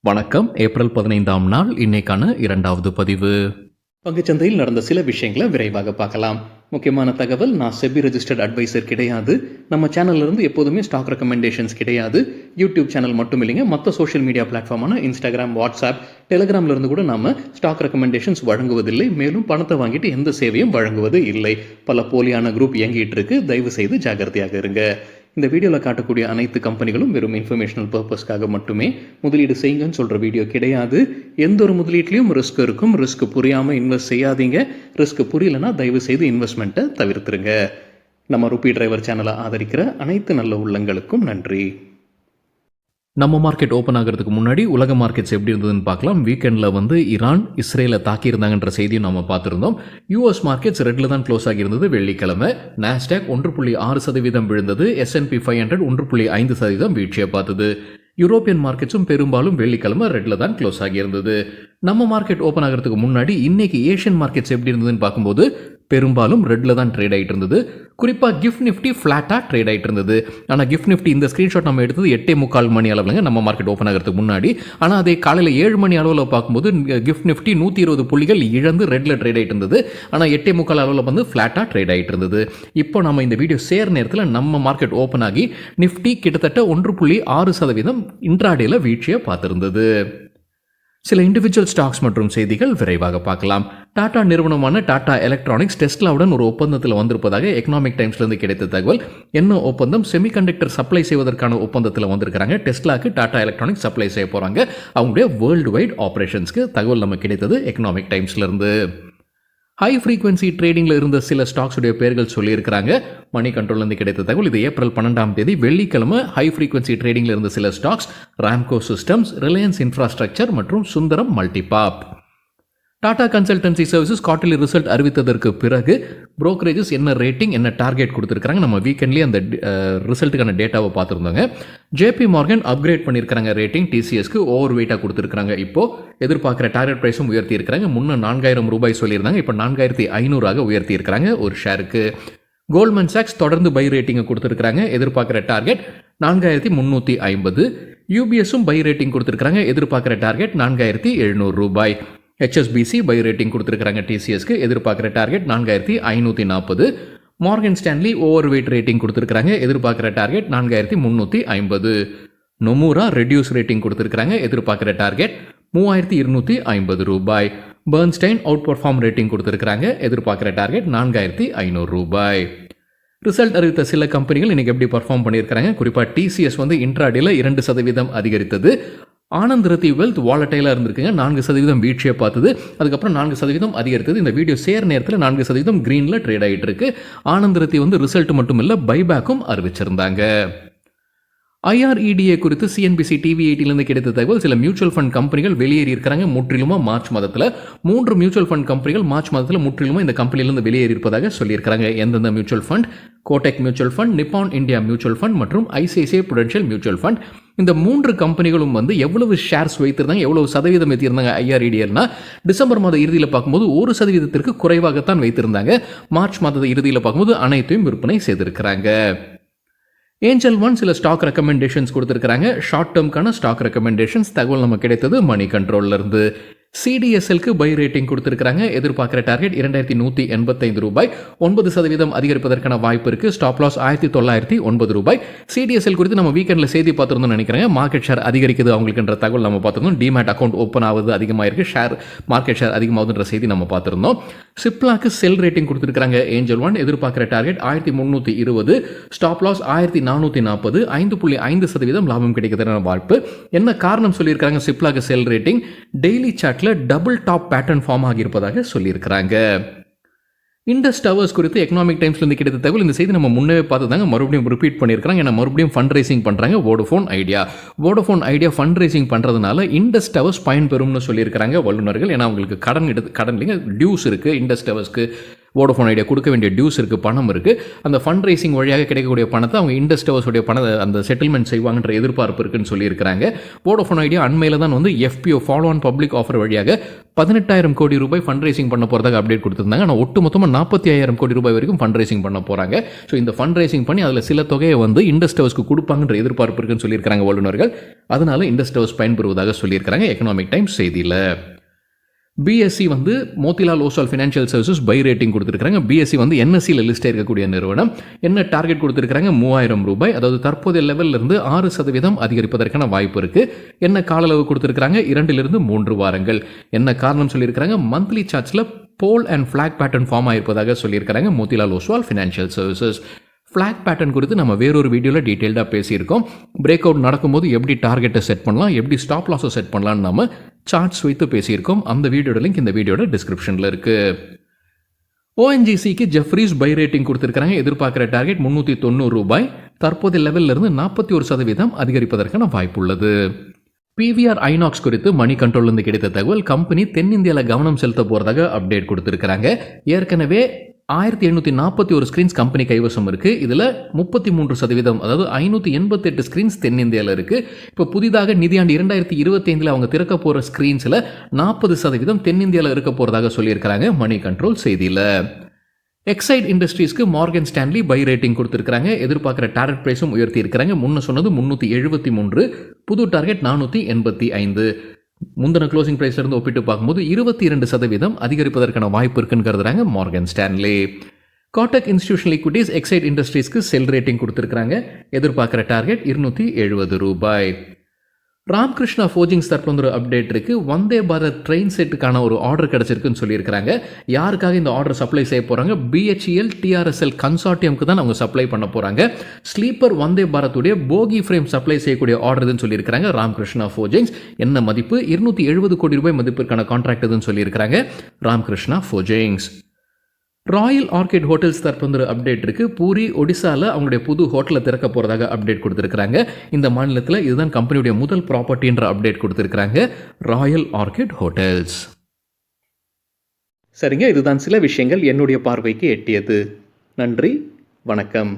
வணக்கம். ஏப்ரல் 15ஆம் நாள் இன்னைக்கான 2வது பதிவு. பங்குச்சந்தையில் நடந்த சில விஷயங்களை விரைவாக பார்க்கலாம். முக்கியமான தகவல், நான் செபி ரெஜிஸ்டர்ட் அட்வைசர் கிடையாது. நம்ம சேனல்ல இருந்து எப்போதுமே ஸ்டாக் ரெக்கமெண்டேஷன்ஸ் கிடையாது. யூடியூப் சேனல் மட்டும் இல்லைங்க, மற்ற சோஷியல் மீடியா பிளாட்ஃபார்மான இன்ஸ்டாகிராம், வாட்ஸ்அப், டெலிகிராம்ல இருந்து கூட நாம ஸ்டாக் ரெக்கமெண்டேஷன்ஸ் வழங்குவதில்லை. மேலும் பணத்தை வாங்கிட்டு எந்த சேவையும் வழங்குவது இல்லை. பல போலியான குரூப் இயங்கிட்டு இருக்கு. தயவு செய்து ஜாகிரதையாக இருங்க. இந்த வீடியோவில் காட்டக்கூடிய அனைத்து கம்பெனிகளும் வெறும் இன்ஃபர்மேஷனல் பர்பஸ்க்காக மட்டுமே முதலீடு செய்யுங்கன்னு சொல்கிற வீடியோ கிடையாது. எந்த ஒரு முதலீட்லையும் ரிஸ்க் இருக்கும். ரிஸ்க் புரியாமல் இன்வெஸ்ட் செய்யாதீங்க. ரிஸ்க் புரியலன்னா தயவு செய்து இன்வெஸ்ட்மெண்ட்டை தவிர்த்துருங்க. நம்ம ருபி டிரைவர் சேனலை ஆதரிக்கிற அனைத்து நல்ல உள்ளங்களுக்கும் நன்றி. நம்ம மார்க்கெட் ஓப்பன் ஆகிறதுக்கு முன்னாடி உலக மார்க்கெட்ஸ் எப்படி இருந்ததுன்னு பார்க்கலாம். வீக்கெண்டில் ஈரான் இஸ்ரேலை தாக்கியிருந்தாங்கன்ற செய்தியும் நம்ம பார்த்துருந்தோம். யூஎஸ் மார்க்கெட்ஸ் ரெட்டில் தான் க்ளோஸ் ஆகியிருந்தது. வெள்ளிக்கிழமை நாஸ்டாக் 1.6% விழுந்தது. S&P 500 1.5% வீழ்ச்சியை பார்த்தது. யூரோப்பியன் மார்க்கெட்ஸும் பெரும்பாலும் வெள்ளிக்கிழமை ரெட்டில் தான் க்ளோஸ் ஆகியிருந்தது. நம்ம மார்க்கெட் ஓப்பன் ஆகிறதுக்கு முன்னாடி இன்னைக்கு ஏஷியன் மார்க்கெட்ஸ் எப்படி இருந்ததுன்னு பார்க்கும்போது பெரும்பாலும் ரெட்டில் தான் ட்ரேட் ஆகிட்டு இருந்தது. குறிப்பாக கிஃப்ட் நிஃப்டி ஃப்ளாட்டாக ட்ரேட் ஆகிட்டு இருந்தது. ஆனால் கிஃப்ட் நிஃப்டி இந்த ஸ்க்ரீன்ஷாட் நம்ம எடுத்தது 8:45 மணி அளவுலங்க நம்ம மார்க்கெட் ஓப்பன் ஆகிறதுக்கு முன்னாடி. ஆனால் அதே காலையில் 7 மணி அளவில் பார்க்கும்போது கிஃப்ட் நிஃப்டி 120 புள்ளிகள் இழந்து ரெட்டில் ட்ரேட் ஆகிட்டு இருந்தது. ஆனால் 8:45 அளவில் ஃப்ளாட்டாக ட்ரேட் ஆகிட்டு இருந்தது. இப்போ நம்ம இந்த வீடியோ சேர நேரத்தில் நம்ம மார்க்கெட் ஓப்பன் ஆகி நிஃப்டி கிட்டத்தட்ட 1.6% இன்ட்ராடேல வீழ்ச்சியை பார்த்திருந்தது. சில இண்டிவிஜுவல் ஸ்டாக்ஸ் மற்றும் செய்திகள் விரைவாக பார்க்கலாம். டாடா நிறுவனமான டாடா எலக்ட்ரானிக்ஸ் டெஸ்லாவுடன் ஒரு ஒப்பந்தத்தில் வந்திருப்பதாக எக்கனாமிக் டைம்ஸ்லேருந்து கிடைத்த தகவல். என்ன ஒப்பந்தம்? செமிகண்டக்டர் சப்ளை செய்வதற்கான ஒப்பந்தத்தில் வந்திருக்கிறாங்க. டெஸ்லாக்கு டாடா எலக்ட்ரானிக்ஸ் சப்ளை செய்ய போகிறாங்க. அவங்களுடைய வேர்ல்டு வைட் ஆப்ரேஷன்ஸ்க்கு தகவல் நமக்கு கிடைத்தது எக்கனாமிக் டைம்ஸ்லேருந்து. ஹை ஃப்ரீக்வன்சி ட்ரேடிங்கில் இருந்த சில ஸ்டாக்ஸுடைய பேர்கள் சொல்லியிருக்கிறாங்க. மணி கண்ட்ரோல்லேருந்து கிடைத்த தகவல். இது ஏப்ரல் 12ஆம் தேதி வெள்ளிக்கிழமை ஹை ஃப்ரீக்வன்சி ட்ரேடிங்கில் இருந்த சில ஸ்டாக்ஸ் ராம்கோ சிஸ்டம்ஸ், ரிலையன்ஸ் இன்ஃப்ராஸ்ட்ரக்சர் மற்றும் சுந்தரம் மல்டிபாப். டாடா கன்சல்டன்சி சர்வீசஸ் குவார்ட்டர்லி ரிசல்ட் அறிவித்ததற்கு பிறகு புரோக்கரேஜஸ் என்ன ரேட்டிங், என்ன டார்கெட் கொடுத்துருக்காங்க. நம்ம வீக்கெண்ட்லேயே அந்த ரிசல்ட்டுக்கான டேட்டாவை பார்த்துருந்தாங்க. ஜேபி மார்கன் அப்கிரேட் பண்ணியிருக்காங்க ரேட்டிங். டிசிஎஸ்க்கு ஓவர் வெயிட்டாக கொடுத்துருக்காங்க. இப்போ எதிர்பார்க்குற டார்கெட் ப்ரைஸும் உயர்த்தி இருக்கிறாங்க. முன்ன 4000 ரூபாய் சொல்லியிருந்தாங்க. இப்போ 4500 உயர்த்தி இருக்கிறாங்க ஒரு ஷேருக்கு. கோல்ட்மேன் சாக்ஸ் தொடர்ந்து பை ரேட்டிங்கை கொடுத்துருக்காங்க. எதிர்பார்க்குற டார்கெட் 4350. யூபிஎஸும் பை ரேட்டிங் கொடுத்துருக்காங்க. எதிர்பார்க்குற டார்கெட் 4700 ரூபாய். HSBC பை ரேட்டிங் கொடுத்துருக்காங்க டிசிஎஸ்க்கு. எதிர்பார்க்குற target 4540. Morgan Stanley over weight rating கொடுத்துருக்காங்க. எதிர்பார்க்குற டார்கெட் 4350. நொமுரா ரெடியூஸ் ரேட்டிங் கொடுத்துருக்காங்க. எதிர்பார்க்குற டார்கெட் 3250 ரூபாய். பர்ன்ஸ்டைன் அவுட் பர்ஃபார்ம் ரேட்டிங் கொடுத்துருக்காங்க. எதிர்பார்க்குற டார்கெட் 4500 ரூபாய். ரிசல்ட் அறிவித்த சில கம்பெனிகள் இன்னைக்கு எப்படி பர்ஃபார்ம் பண்ணியிருக்காங்க. குறிப்பாக டிசிஎஸ் இன்ட்ராடேல 2% அதிகரித்தது. ஆனந்த் ரத்தி வெல்த் வாலட்டைலாக இருந்திருக்குங்க. 4% வீழ்ச்சியை பார்த்தது. அதுக்கப்புறம் 4% அதிகரித்தது. இந்த வீடியோ சேர நேரத்தில் 4% கிரீனில் ட்ரேட் ஆகிட்டு இருக்கு. ஆனந்த் ரத்தி ரிசல்ட் மட்டும் இல்லை, பைபேக்கும் அறிவிச்சிருந்தாங்க. IREDA குறித்து CNBC TV 18 கிடைத்த தகவல். சில மியூச்சுவல் ஃபண்ட் கம்பெனிகள் வெளியேறி இருக்கிறாங்க முற்றிலுமா மார்ச் மாதத்தில். 3 மியூச்சுவல் ஃபண்ட் கம்பெனிகள் மார்ச் மாதத்தில் முற்றிலுமா இந்த கம்பெனிலிருந்து வெளியேறி இருப்பதாக சொல்லியிருக்கிறாங்க. எந்தெந்த mutual fund? Kotak mutual fund, Nippon India mutual fund மற்றும் ICICI புடென்ஷியல் மியூச்சுவல் ஃபண்ட். இந்த 3 கம்பெனிகளும் எவ்வளவு ஷேர்ஸ் வைத்திருந்தாங்க, எவ்வளவு சதவீதம் வைத்திருந்தாங்க IREDA டிசம்பர் மாத இறுதியில் பார்க்கும்போது 1% குறைவாகத்தான் வைத்திருந்தாங்க. மார்ச் மாத இறுதியில் பார்க்கும்போது அனைத்தையும் விற்பனை செய்திருக்கிறாங்க. ஏஞ்சல் ஒன் சில ஸ்டாக் ரெக்கமெண்டேஷன்ஸ் கொடுத்துருக்காங்க. ஷார்ட் டேர்ம்கான ஸ்டாக் ரெக்கமெண்டேஷன்ஸ் தகவல் நமக்கு கிடைத்தது மணி கண்ட்ரோல்ல இருந்து. CDSLக்கு பை ரேட்டிங் கொடுத்துருக்காங்க. எதிர்பார்க்குற டார்கெட் 2185 ரூபாய். 9% அதிகரிப்பதற்கான வாய்ப்பு இருக்கு. ஸ்டாப் லாஸ் 1909 ரூபாய். CDSL குறித்து நம்ம வீக்கெண்டில் செய்தி பார்த்துருந்தோம் நினைக்கிறேன். மார்க்கெட் ஷேர் அதிகரிக்குது அவங்களுக்குன்ற தகவல் நம்ம பார்த்துருந்தோம். டிமேட் அக்கௌண்ட் ஓப்பன் ஆகுது அதிகமாக இருக்கு. மார்க்கெட் ஷேர் அதிகமாகுதுன்ற செய்தி நம்ம பார்த்துருந்தோம். சிப்லாக்கு செல் ரேட்டிங் கொடுத்துருக்காங்க. ஏஞ்சல் ஒன் எதிர்பார்க்குற டார்கெட் 1320. Stop loss 1440. 5.5% லாபம் கிடைக்கிறதுக்கான வாய்ப்பு. என்ன காரணம் சொல்லியிருக்காங்க சிப்லாக்கு செல் ரேட்டிங்? டெய்லி சார்ட்ல டபுள் டாப் பேட்டர்ன் ஃபார்ம் ஆகியிருப்பதாக சொல்லியிருக்கிறாங்க. இண்டஸ் டவர்ஸ் குறித்து எக்கனாமிக் டைம்ஸ்லேருந்து கிடைத்த தகவல். இந்த செய்தி நம்ம முன்னே பார்த்துதாங்க, மறுபடியும் ரிப்பீட் பண்ணியிருக்காங்க. ஏன்னா மறுபடியும் ஃபண்ட் ரைசிங் பண்ணுறாங்க வோடஃபோன் ஐடியா ஃபண்ட் ரைசிங் பண்ணுறதுனால இண்டஸ் டவர்ஸ் பயன்பெறும்னு சொல்லியிருக்கிறாங்க வல்லுநர்கள். ஏன்னா அவங்களுக்கு கடன் இல்லைங்க, டியூஸ் இருக்குது இண்டஸ் டவர்ஸ்க்கு. வோடஃபோன் ஐடியா கொடுக்க வேண்டிய டியூஸ் இருக்குது, பணம் இருக்குது. அந்த ஃபண்ட் ரைசிங் வழியாக கிடைக்கக்கூடிய பணத்தை அவங்க இண்டஸ் டவர்ஸோடைய அந்த செட்டில்மெண்ட் செய்வாங்கன்ற எதிர்பார்ப்பு இருக்குன்னு சொல்லியிருக்கிறாங்க. வோடஃபோன் ஐடியா அண்மையில் தான் வந்து FPO follow on public offer வழியாக 18,000 கோடி ரூபாய் ஃபண்ட் ரைசிங் பண்ண போகிறதாக அப்டேட் கொடுத்துருந்தாங்க. ஆனால் ஒட்டு மொத்தமாக 45,000 கோடி ரூபாய் வரைக்கும் ஃபண்ட் ரைசிங் பண்ண போகிறாங்க. ஸோ இந்த ஃபண்ட் ரைசிங் பண்ணி அதில் சில தொகையை வந்து இண்டஸ் டவர்ஸ்க்கு கொடுப்பாங்கன்ற எதிர்பார்ப்பு இருக்குன்னு சொல்லியிருக்காங்க வல்லுநர்கள். அதனால இண்டஸ் டவர்ஸ் பயன்பெறுவதாக சொல்லியிருக்காங்க எக்கனாமிக் டைம்ஸ் செய்தியில். BSE வந்து Motilal Oswal Financial services by rating கொடுத்துருக்காங்க. BSE வந்து NSEல லிஸ்ட் இருக்கக்கூடிய நிறுவனம். என்ன டார்கெட் கொடுத்துருக்காங்க? 3,000 ரூபாய், அதாவது தற்போதைய லெவலில் இருந்து 6% அதிகரிப்பதற்கான வாய்ப்பு இருக்கு. என்ன கால அளவு கொடுத்துருக்காங்க? 2 to 3 வாரங்கள். என்ன காரணம் சொல்லியிருக்காங்க? மந்த்லி சார்ட்ஸில் pole and flag pattern form ஆயிருப்பதாக சொல்லியிருக்காங்க மோத்திலால் ஓஸ்வால் ஃபினான்ஷியல் சர்வீசஸ். ஃப்ளாக் பேட்டர்ன் குறித்து நம்ம வேறொரு வீடியோவில் டீட்டெயில்டாக பேசியிருக்கோம். பிரேக் அவுட் நடக்கும்போது எப்படி டார்கெட்டை செட் பண்ணலாம், எப்படி ஸ்டாப் லாஸை செட் பண்ணலாம்னு நம்ம சார்ட்ஸ் வைத்து பேசியிருக்கோம். அந்த வீடியோட லிங்க் இந்த வீடியோட டிஸ்கிரிப்ஷனில் இருக்குது. ONGCக்கு ஜெஃப்ரீஸ் பை ரேட்டிங் கொடுத்துருக்காங்க. எதிர்பார்க்குற டார்கெட் 390 ரூபாய், தற்போதைய லெவலில் இருந்து 41% அதிகரிப்பதற்கான வாய்ப்பு உள்ளது. PVR ஐநாக்ஸ் குறித்து மணி கண்ட்ரோல்லேருந்து கிடைத்த தகவல், கம்பெனி தென்னிந்தியாவில் கவனம் செலுத்த போகிறதாக அப்டேட் கொடுத்துருக்காங்க. ஏற்கனவே 1741 ஸ்க்ரீன்ஸ் கம்பெனி கைவசம் இருக்குது. இதில் 33%, அதாவது 588 ஸ்க்ரீன்ஸ் தென்னிந்தியாவில் இருக்குது. இப்போ புதிதாக நிதியாண்டு 2025 அவங்க திறக்க போகிற ஸ்க்ரீன்ஸில் 40% தென்னிந்தியாவில் இருக்க போகிறதாக சொல்லியிருக்கிறாங்க மணி கண்ட்ரோல் செய்தியில். எக்ஸைட் இண்டஸ்ட்ரீஸ்க்கு மார்கன் ஸ்டான்லி பை ரேட்டிங் கொடுத்துருக்காங்க. எதிர்பார்க்குற டார்கெட் ப்ரைஸும் உயர்த்தி இருக்கிறாங்க. முன்ன சொன்னது 373, புது டார்கெட் 485. முந்தின க்ளோசிங் பிரைஸ்ல இருந்து ஒப்பிட்டு பார்க்கும்போது 22% அதிகரிப்பதற்கான வாய்ப்பு இருக்குன்னு கருதுறாங்க மார்கன் ஸ்டான்லி. கோட்டக் இன்ஸ்டிடியூஷனல் ஈக்விட்டிஸ் எக்ஸைட் இண்டஸ்ட்ரீஸ்க்கு செல் ரேட்டிங் கொடுத்துருக்காங்க. எதிர்பார்க்குற டார்கெட் 270 ரூபாய். ராம்கிருஷ்ணா ஃபோர்ஜிங்ஸ் தரப்புல ஒரு அப்டேட் இருக்கு. வந்தே பாரத் ட்ரெயின் செட்டுக்கான ஒரு ஆர்டர் கிடைச்சிருக்குன்னு சொல்லியிருக்காங்க. யாருக்காக இந்த ஆர்டர் சப்ளை செய்ய போறாங்க? BHEL TRSL கன்சார்டியம்க்கு தான் அவங்க சப்ளை பண்ண போறாங்க. ஸ்லீப்பர் வந்தே பாரத்துடைய போகி ஃப்ரேம் சப்ளை செய்யக்கூடிய ஆர்டர் இதுன்னு சொல்லியிருக்காங்க ராம்கிருஷ்ணா ஃபோர்ஜிங்ஸ். என்ன மதிப்பு? 270 கோடி ரூபாய் மதிப்பிற்கான கான்ட்ராக்ட் இதுன்னு சொல்லியிருக்காங்க ராம்கிருஷ்ணா ஃபோர்ஜிங்ஸ். ராயல் ஆர்கிட் ஹோட்டல்ஸ் தரப்பு அப்டேட் இருக்கு. பூரி ஒடிசாவில் அவங்களுடைய புது ஹோட்டலை திறக்க போகிறதாக அப்டேட் கொடுத்துருக்காங்க. இந்த மாநிலத்தில் இதுதான் கம்பெனியுடைய முதல் ப்ராப்பர்ட்டின்ற அப்டேட் கொடுத்துருக்காங்க ராயல் ஆர்கிட் ஹோட்டல்ஸ். சரிங்க, இதுதான் சில விஷயங்கள் என்னுடைய பார்வைக்கு எட்டியது. நன்றி, வணக்கம்.